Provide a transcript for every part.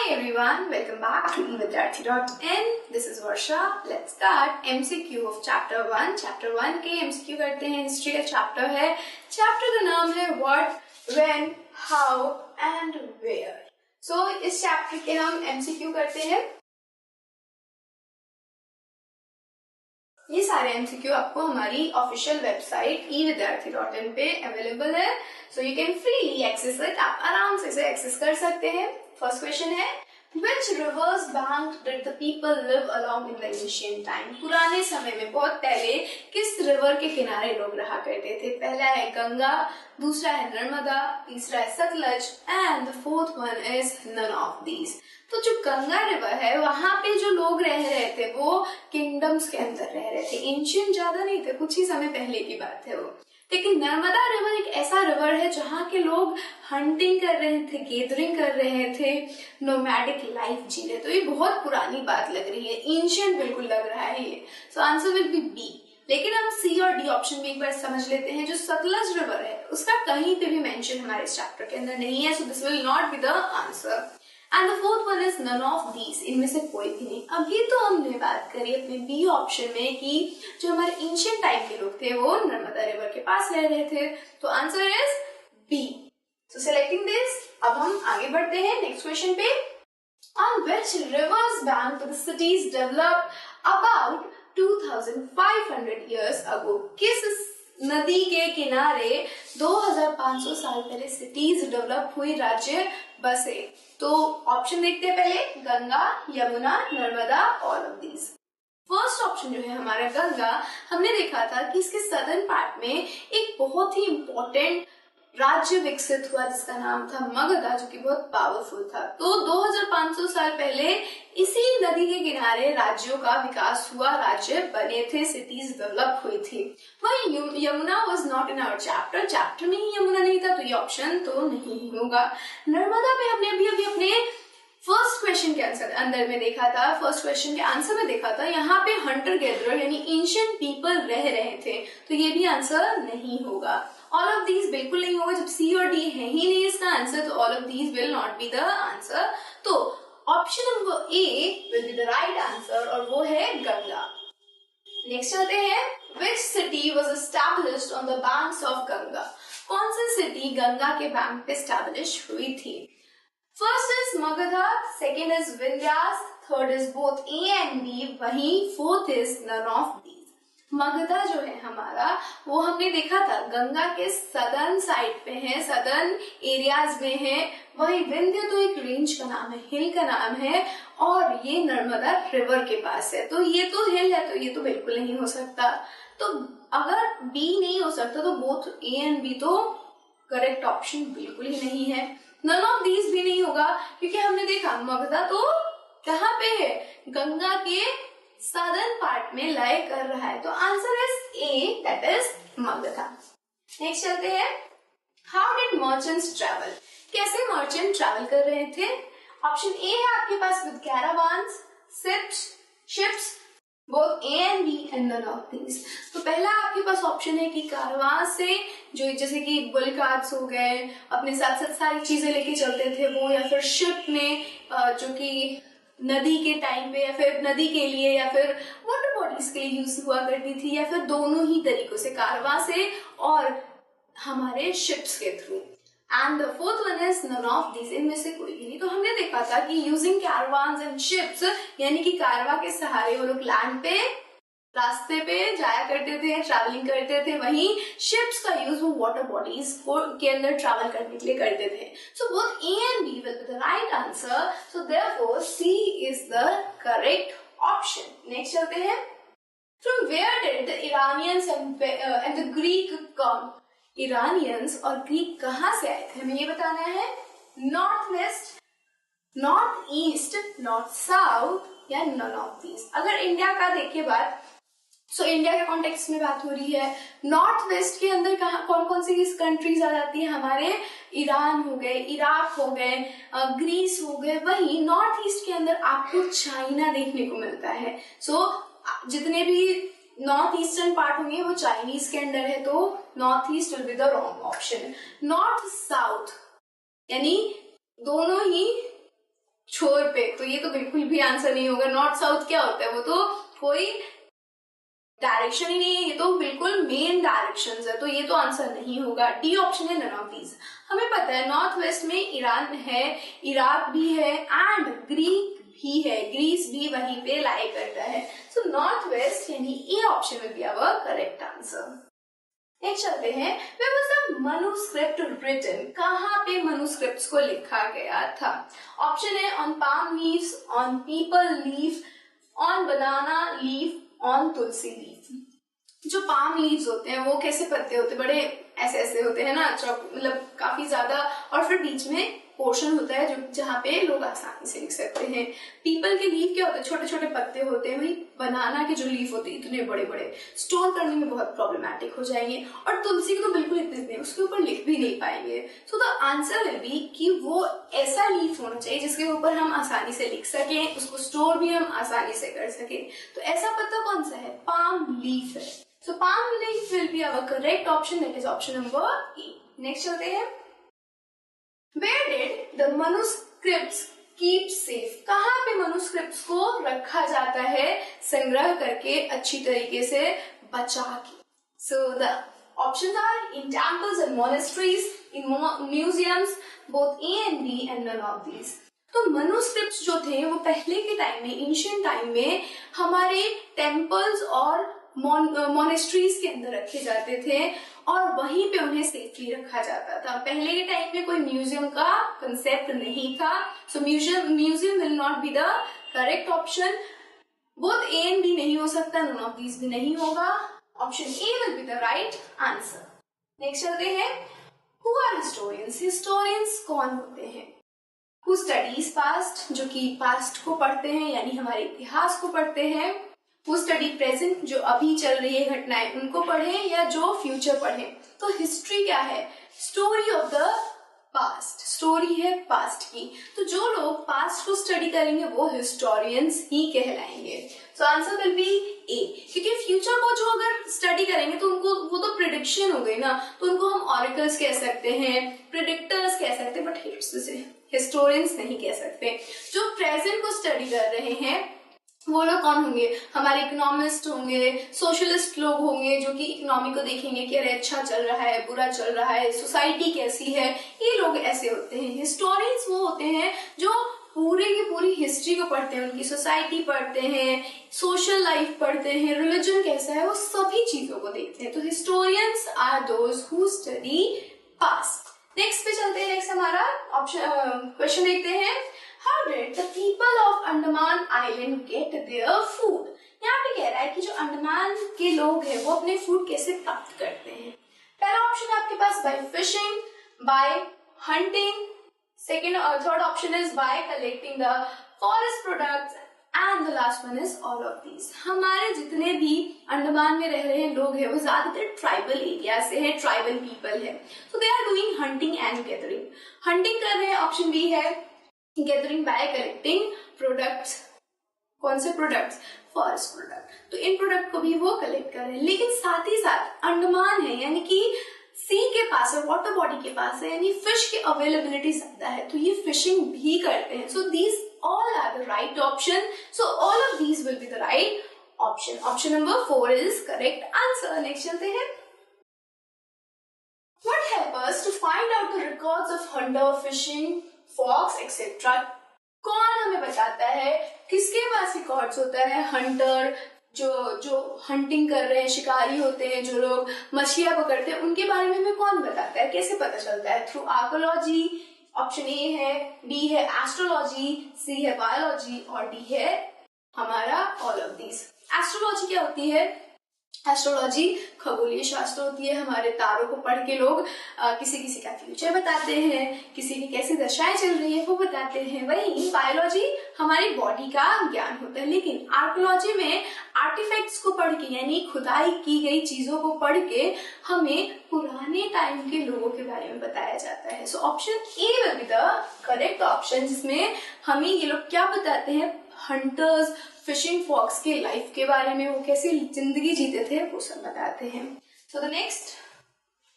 everyone, welcome back to evidyarthi.in. This is Varsha. Let's start MCQ of chapter 1. Chapter 1 के MCQ करते हैं. History का chapter है. Chapter का नाम है What, When, How and Where. So इस चैप्टर के हम MCQ करते हैं. ये सारे MCQ आपको हमारी ऑफिशियल वेबसाइट evidyarthi.in पे अवेलेबल है. So you can freely access it. आप आराम से इसे एक्सेस कर सकते हैं. फर्स्ट क्वेश्चन है Which rivers bank did the people live along in the ancient time? पुराने समय में बहुत पहले किस रिवर के किनारे लोग रहा करते थे? पहला है गंगा, दूसरा है नर्मदा, तीसरा है Sutlej and the fourth one is none of these. तो जो गंगा रिवर है वहां पे जो लोग रह रहे थे वो किंगडम्स के अंदर रह रहे थे. एंशियंट ज्यादा नहीं थे, कुछ ही समय पहले की बात है वो. लेकिन नर्मदा रिवर एक ऐसा रिवर है जहाँ के लोग हंटिंग कर रहे थे, गैदरिंग कर रहे थे, नोमैडिक लाइफ जी रहे. तो ये बहुत पुरानी बात लग रही है, एंशियंट बिल्कुल लग रहा है ये. So answer will be B. लेकिन हम सी और डी ऑप्शन भी एक बार समझ लेते हैं. जो सतलज रिवर है उसका कहीं पे भी मेंशन हमारे इस चैप्टर के अंदर नहीं है. So this will not be the answer. And the fourth one is none of these. इनमें से कोई भी नहीं. अभी तो हमने बात करी अपने बी ऑप्शन में कि जो हमारे एंशिएंट टाइम के लोग थे वो नर्मदा रिवर के पास रह रहे थे. तो answer is B. So selecting this. अब हम आगे बढ़ते हैं नेक्स्ट क्वेश्चन पे. On which river's bank the cities develop about 2500 years ago. किस नदी के किनारे 2500 साल पहले सिटीज डेवलप हुई, राज्य बसे? तो ऑप्शन देखते हैं पहले. Ganga, Yamuna, Narmada, all of these. First option जो है हमारा गंगा, हमने देखा था कि इसके सदर्न पार्ट में एक बहुत ही इंपॉर्टेंट राज्य विकसित हुआ जिसका नाम था मगधा, जो कि बहुत पावरफुल था. तो 2500 साल पहले इसी नदी के किनारे राज्यों का विकास हुआ, राज्य बने थे, सिटीज डेवलप हुई थी. वही Yamuna was not in our chapter में ही यमुना नहीं था, तो ये ऑप्शन तो नहीं होगा. नर्मदा में हमने अभी अपने फर्स्ट क्वेश्चन के आंसर अंदर में देखा था, फर्स्ट क्वेश्चन के आंसर में देखा था, यहाँ पे हंटर गैदरर यानी एंशिएंट पीपल रह रहे थे. तो ये भी आंसर नहीं होगा. ऑल ऑफ दीज बिल्कुल नहीं होगा. जब सी और डी है ही नहीं इसका आंसर, तो all of these will not be the answer. तो option number A will be the right answer और वो है गंगा. नेक्स्ट चलते हैं. Which city was established on the banks of Ganga? कौन सी सिटी गंगा के बैंक पे एस्टैब्लिश हुई थी? First is Magadha, second is Vindhyas, third is both A and B, वहीं fourth is none of these. Magadha जो है हमारा वो हमने देखा था गंगा के सदर्न साइड पे है, सदर्न एरियाज में है. वही विंध्य तो एक रेंज का नाम है, हिल का नाम है, और ये नर्मदा रिवर के पास है. तो ये तो हिल है, तो ये तो बिल्कुल नहीं हो सकता. तो अगर बी नहीं हो सकता तो बोथ ए एंड बी तो करेक्ट ऑप्शन बिल्कुल ही नहीं है. नन ऑफ दीज भी नहीं होगा क्योंकि हमने देखा मगधा तो कहाँ पे है, गंगा के सदर्न पार्ट में लाई कर रहा है. तो answer is A, that is Magadha. Next चलते हैं. How did merchants travel? कैसे मर्चेंट ट्रैवल कर रहे थे? ऑप्शन ए है आपके पास with caravans, ships, both A and B and none of these. तो पहला आपके पास ऑप्शन है कि कारवां से, जो जैसे कि बुल कार्ट्स हो गए, अपने साथ साथ सारी चीजें लेके चलते थे वो, या फिर शिप में जो कि नदी के टाइम पे या फिर नदी के लिए या फिर वाटर बॉडीज के लिए यूज हुआ करती थी, या फिर दोनों ही तरीकों से, कारवां से और हमारे शिप्स के थ्रू. And the fourth one is none of this. इनमें से कोई भी नहीं. तो हमने देखा था कि यूजिंग कैरावान्स एंड शिप्स, यानी कि कारवा के सहारे वो लोग लैंड पे, रास्ते पे जाया करते थे, ट्रैवलिंग करते थे. वहीं शिप्स का यूज वो वाटर बॉडीज के अंदर ट्रैवल करने के लिए करते थे. So both A and B will be the right answer. So therefore C is the correct option. Next चलते हैं. From where did the Iranians and the Greek come? Iranians और ग्रीक कहाँ से आए थे? हमें ये बताना है. North west, north east, north south या नन ऑफ दीज. अगर इंडिया का देखिए बात, सो इंडिया के कॉन्टेक्स्ट में बात हो रही है. नॉर्थ वेस्ट के अंदर कौन कौन सी कंट्रीज आ जाती है हमारे? ईरान हो गए, इराक हो गए, ग्रीस हो गए. वहीं नॉर्थ ईस्ट के अंदर आपको चाइना देखने को मिलता है. सो जितने भी नॉर्थ ईस्टर्न पार्ट होंगे वो चाइनीज के अंडर है, तो north east will be the wrong option. North south यानी दोनों ही छोर पे, तो ये तो बिल्कुल भी आंसर नहीं होगा। नॉर्थ साउथ क्या होता है, वो तो कोई डायरेक्शन ही नहीं है, ये तो बिल्कुल मेन डायरेक्शंस है, तो ये तो आंसर नहीं होगा। डी ऑप्शन है नन ऑफ दीज। हमें पता है नॉर्थ वेस्ट में ईरान है, इराक भी है एंड ग्रीक भी है, ग्रीस भी वहीं पे लाई करता है। सो नॉर्थ वेस्ट यानी A option will be our correct answer. Next चलते हैं, where was the manuscript written? कहाँ पे manuscripts को लिखा गया था? ऑप्शन है on palm leaves, on people leaf, on banana leaf, on Tulsi leaf। जो पाम लीव्स होते हैं वो कैसे पत्ते होते हैं, बड़े ऐसे ऐसे होते हैं ना, मतलब काफी ज्यादा, और फिर बीच में पोर्शन होता है जो जहाँ पे लोग आसानी से लिख सकते हैं। पीपल के लीफ क्या होते हैं, छोटे छोटे पत्ते होते हैं। वही बनाना के जो लीफ होते हैं इतने बड़े बड़े, स्टोर करने में बहुत प्रॉब्लमैटिक हो जाएंगे। और तुलसी के तो बिल्कुल इतने उसके ऊपर लिख भी नहीं पाएंगे। So the answer will B कि वो ऐसा लीफ होना चाहिए जिसके ऊपर हम आसानी से लिख सकें, उसको स्टोर भी हम आसानी से कर सकें। तो ऐसा पत्ता कौन सा है, पाम लीफ है। So palm leaf will be our correct option, that is option number A. Next चलते हैं, Where did the manuscripts keep safe? कहाँ पे manuscripts को रखा जाता है संग्रह करके अच्छी तरीके से बचा के? So the options are in temples and monasteries, in museums, both A and B and none of these. तो manuscripts जो थे वो पहले के टाइम में, एंशिएंट टाइम में हमारे टेम्पल्स और मोनेस्ट्रीज के अंदर रखे जाते थे और वहीं पे उन्हें सेफली रखा जाता था। पहले के टाइम में कोई म्यूजियम का कंसेप्ट नहीं था, so museum will not be the correct option. Both A and B नहीं हो सकता, नन ऑफ दीज भी नहीं होगा। Option A will be the right answer. Next चलते हैं, हु आर हिस्टोरियंस? हिस्टोरियंस कौन होते हैं? हु स्टडीज पास्ट, जो कि पास्ट को पढ़ते हैं यानी हमारे इतिहास को पढ़ते हैं। वो स्टडी प्रेजेंट, जो अभी चल रही है घटनाएं उनको पढ़े, या जो फ्यूचर पढ़े। तो हिस्ट्री क्या है, story of the past, story है पास्ट की। तो जो लोग पास्ट को स्टडी करेंगे वो हिस्टोरियंस ही कहलाएंगे। So answer will be A, क्योंकि फ्यूचर को जो अगर स्टडी करेंगे तो उनको वो तो प्रिडिक्शन हो गई ना, तो उनको हम ऑरेकल्स कह सकते हैं, प्रिडिक्टर्स कह सकते हैं, बट हिस्टोरियंस नहीं कह सकते। जो प्रेजेंट को स्टडी कर रहे हैं वो लोग कौन होंगे, हमारे इकोनॉमिस्ट होंगे, सोशलिस्ट लोग होंगे, जो कि इकोनॉमी को देखेंगे कि अरे अच्छा चल रहा है, बुरा चल रहा है, सोसाइटी कैसी है, ये लोग ऐसे होते हैं। हिस्टोरियंस वो होते हैं जो पूरी की पूरी हिस्ट्री को पढ़ते हैं, उनकी सोसाइटी पढ़ते हैं, सोशल लाइफ पढ़ते हैं, रिलीजन कैसा है, वो सभी चीजों को देखते हैं। तो historians are those who study past. Next पे चलते हैं, नेक्स्ट हमारा ऑप्शन क्वेश्चन देखते हैं, How did the people of Andaman Island get their food? यहाँ पे कह रहा है कि जो अंडमान के लोग हैं वो अपने फूड कैसे प्राप्त करते हैं। पहला ऑप्शन है आपके पास by fishing, by hunting, second और third option is by collecting the forest products and the last one is all of these. हमारे जितने भी अंडमान में रह रहे हैं लोग हैं वो ज्यादातर ट्राइबल एरिया से है, ट्राइबल पीपल है। So they are doing hunting and gathering. Hunting कर रहे हैं, ऑप्शन बी है गैदरिंग बाय कलेक्टिंग प्रोडक्ट्स। कौन से प्रोडक्ट्स, फॉरेस्ट प्रोडक्ट। तो इन प्रोडक्ट को भी वो कलेक्ट कर रहे हैं, लेकिन साथ ही साथ अंडमान है यानी कि सी के पास है, वाटर बॉडी के पास है, यानी फिश की अवेलेबिलिटी ज्यादा है, तो ये फिशिंग भी करते हैं। So these all are the right option, so all of these will be the right option. Option number 4 is correct answer. Next चलते हैं, what help us to find out the records of hunter, fishing, fox, etc. कौन हमें बताता है किसके पास records होता है, Hunter जो हंटिंग कर रहे हैं, शिकारी होते हैं, जो लोग मछलियां पकड़ते हैं, उनके बारे में हमें कौन बताता है, कैसे पता चलता है? थ्रू आर्कोलॉजी, ऑप्शन ए है, बी है एस्ट्रोलॉजी, सी है बायोलॉजी और डी है हमारा ऑल ऑफ दीज। एस्ट्रोलॉजी क्या होती है? एस्ट्रोलॉजी खगोलीय शास्त्र होती है, हमारे तारों को पढ़ के लोग किसी किसी का फ्यूचर बताते हैं, किसी की कैसी दशाएं चल रही है वो बताते हैं। वहीं बायोलॉजी हमारी बॉडी का ज्ञान होता है, लेकिन आर्कोलॉजी में आर्टिफैक्ट्स को पढ़ के यानी खुदाई की गई चीजों को पढ़ के हमें पुराने टाइम के लोगों के बारे में बताया जाता है। So option A will be the correct option, जिसमें हमें ये लोग क्या बताते हैं, हंटर्स, फिशिंग फॉक्स के लाइफ के बारे में, वो कैसी जिंदगी जीते थे वो सब बताते हैं। So the next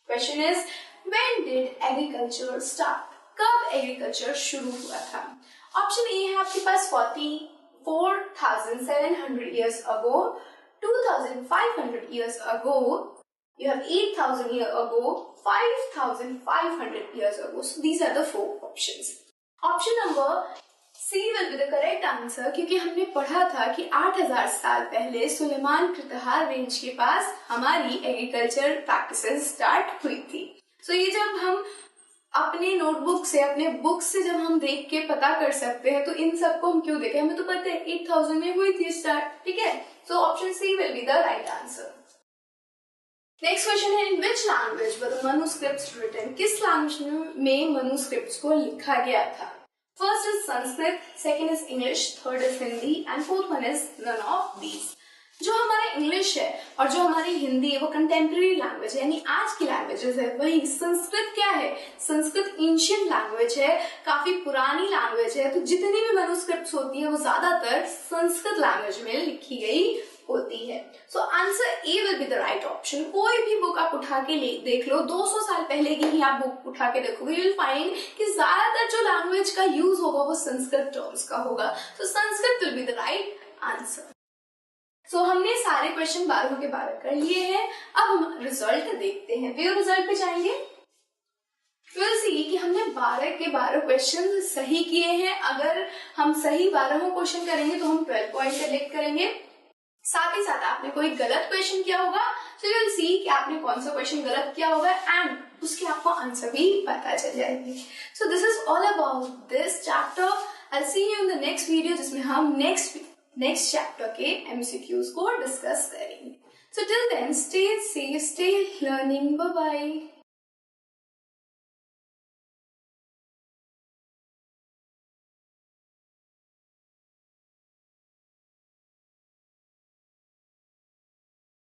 question is, when did agriculture start? कब एग्रीकल्चर शुरू हुआ था? ऑप्शन ए है आपके पास 44,700 years ago, 2,500 years ago, you have 8,000 years ago, 5,500 years ago. So these are the 4 options. Option number C will be the correct answer, क्योंकि हमने पढ़ा था कि 8,000 साल पहले सुलेमान कृतहार रेंज के पास हमारी एग्रीकल्चर प्रैक्टिसेस स्टार्ट हुई थी. So ये जब हम अपने नोटबुक से, अपने बुक से जब हम देख के पता कर सकते हैं, तो इन सबको हम क्यों देखें, हमें तो पता है 8,000 में हुई थी स्टार्ट. ठीक है, so option C will be the right answer. Next question है, in which language were the manuscripts written, किस लैंग्वेज में मैन्युस्क्रिप्ट्स को लिखा गया था. First is Sanskrit, second is English, third is Hindi and fourth one is none of these. जो हमारा English है और जो हमारी हिंदी है वो कंटेम्प्रेरी लैंग्वेज है, यानी आज की लैंग्वेजेस है. वही संस्कृत क्या है, संस्कृत एंशिएंट लैंग्वेज है, काफी पुरानी लैंग्वेज है. तो जितनी भी मैन्युस्क्रिप्ट्स होती है वो ज्यादातर संस्कृत लैंग्वेज में लिखी गई होती है. So answer A will be the right option. कोई भी बुक आप उठा के देख लो, 200 साल पहले की ही आप बुक उठा के देखोगे, यू विल फाइंड कि ज्यादातर जो लैंग्वेज का यूज होगा वो संस्कृत टर्म्स का होगा. So Sanskrit will be the right answer. So हमने सारे क्वेश्चन 12 के 12 कर लिए हैं. अब हम रिजल्ट देखते हैं. तो रिजल्ट पे जाएंगे, विल सी कि हमने 12 के 12 क्वेश्चन सही किए हैं. अगर हम सही 12 क्वेश्चन करेंगे तो हम 12 पॉइंट कलेक्ट करेंगे. साथ ही साथ आपने कोई गलत क्वेश्चन किया होगा, सो यू विल सी कि आपने कौन सा क्वेश्चन गलत किया होगा एंड उसके आपको आंसर भी पता चल जाएगी. So this is all about this chapter. I will see you in the next video, जिसमें हम नेक्स्ट चैप्टर के MCQs को डिस्कस करेंगे. So till then, stay safe, stay learning. Bye bye.